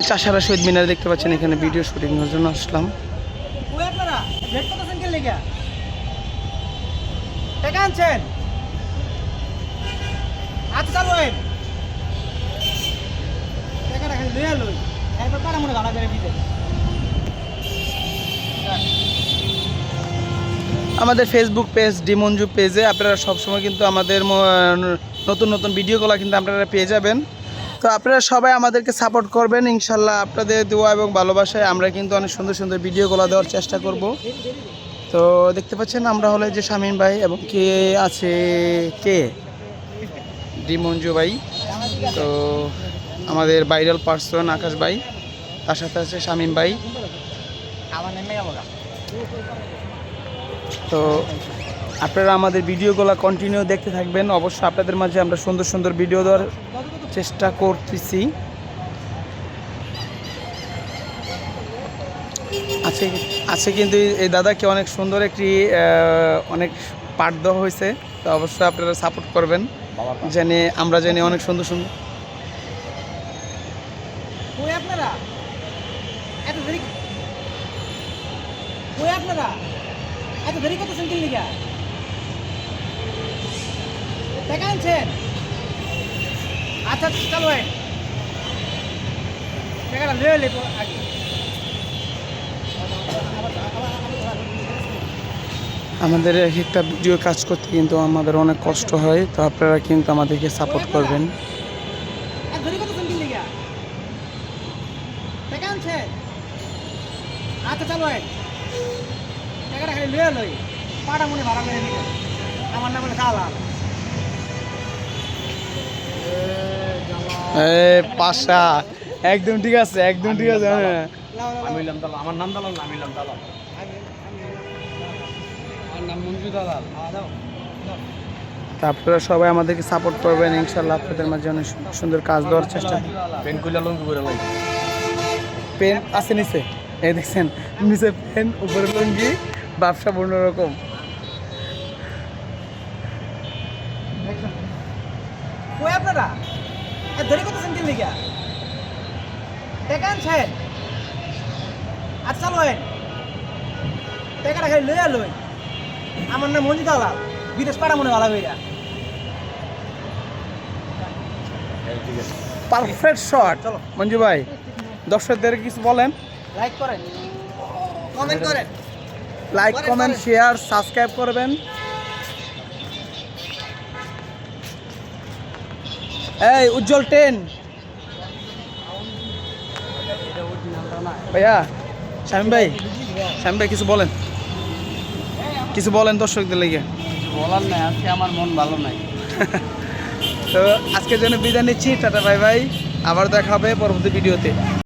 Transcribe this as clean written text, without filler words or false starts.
চাষারা শহীদ মিনার দেখতে পাচ্ছেন, এখানে ভিডিও শুটিং এর জন্য আসলাম। আমাদের ফেসবুক পেজ ডিমঞ্জু পেজে আপনারা সবসময় কিন্তু আমাদের নতুন নতুন ভিডিওগুলো কিন্তু আপনারা পেয়ে যাবেন। তো আপনারা সবাই আমাদেরকে সাপোর্ট করবেন ইনশাল্লাহ। আপনাদের দোয়া এবং ভালোবাসায় আমরা কিন্তু অনেক সুন্দর সুন্দর ভিডিওগুলো দেওয়ার চেষ্টা করব। তো দেখতে পাচ্ছেন আমরা হলো যে শামীম ভাই এবং কে আছে কে ডিমঞ্জু ভাই, তো আমাদের ভাইরাল পার্সন আকাশ ভাই, তার সাথে আছে শামীম ভাই। তো আপনারা আমাদের ভিডিওগুলো কন্টিনিউ দেখতে থাকবেন। অবশ্যই আপনাদের মাঝে আমরা সুন্দর সুন্দর ভিডিও দেওয়ার চেষ্টা করতেছি। আছে কিন্তু এই দাদাকে অনেক সুন্দর একটি অনেক পাঠ দেওয়া হয়েছে। তো অবশ্যই আপনারা সাপোর্ট করবেন জানি আমরা জানি অনেক সুন্দর সুন্দর। এত দেরি করতেছেন কি লিগা? টাকা আনছেন? আচ্ছা চলো টাকাটা লিয়ে এলে আগে। আমাদের এক একটা ভিডিও কাজ করতে কিন্তু আমাদের অনেক কষ্ট হয়। তো আপনারা কিন্তু আমাদেরকে সাপোর্ট করবেন। এত দেরি করতেছেন কি লিগা? টাকা আনছেন? আচ্ছা চলো টাকাটা খালি লিয়ে লই, পাড়া মনে ভাড়া করে দিবেন। আমার নাম হলো কালাম। পাশা একদম ঠিক আছে, একদম ঠিক আছে। আমি হইলাম দালাল, আমার নাম দালাল না, আমি হইলাম দালাল। আমার নাম মঞ্জু দালাল। তা আপনারা সবাই আমাদেরকে সাপোর্ট করবেন ইনশাল্লাহ। আপনাদের মাঝে অনেক সুন্দর কাজ দেওয়ার চেষ্টা। পেন কইলা লঙ্গি করে লাই। পেন আছে নিচে, এই দেখছেন নিচে পেন, উপরে লুঙ্গি, ব্যবসা অন্যরকম। কই আপনারা? এত দেরি করতেছেন কি লিগা? টাকা আনছেন? আচ্ছা চলো টাকাটা খালি লিয়ে লই। আমার নাম মঞ্জু দালাল, বিদেশ পাড়া মনে ভালো হইয়া। Perfect shot. চলো মঞ্জু ভাই, দর্শকদের কিছু বলেন। লাইক করেন, কমেন্ট করেন, লাইক কমেন্ট শেয়ার সাবস্ক্রাইব করবেন। এই উজ্জ্বল 10 ভাইয়া, শামীম ভাই, শামীম ভাই কিছু বলেন, কিছু বলেন দর্শকদের লেগে। কিছু বলার নাই, আজকে আমার মন ভালো নাই। তো আজকের জন্য বিদায় নিচ্ছি, টাটা বাই বাই, আবার দেখা হবে পরবর্তী ভিডিওতে।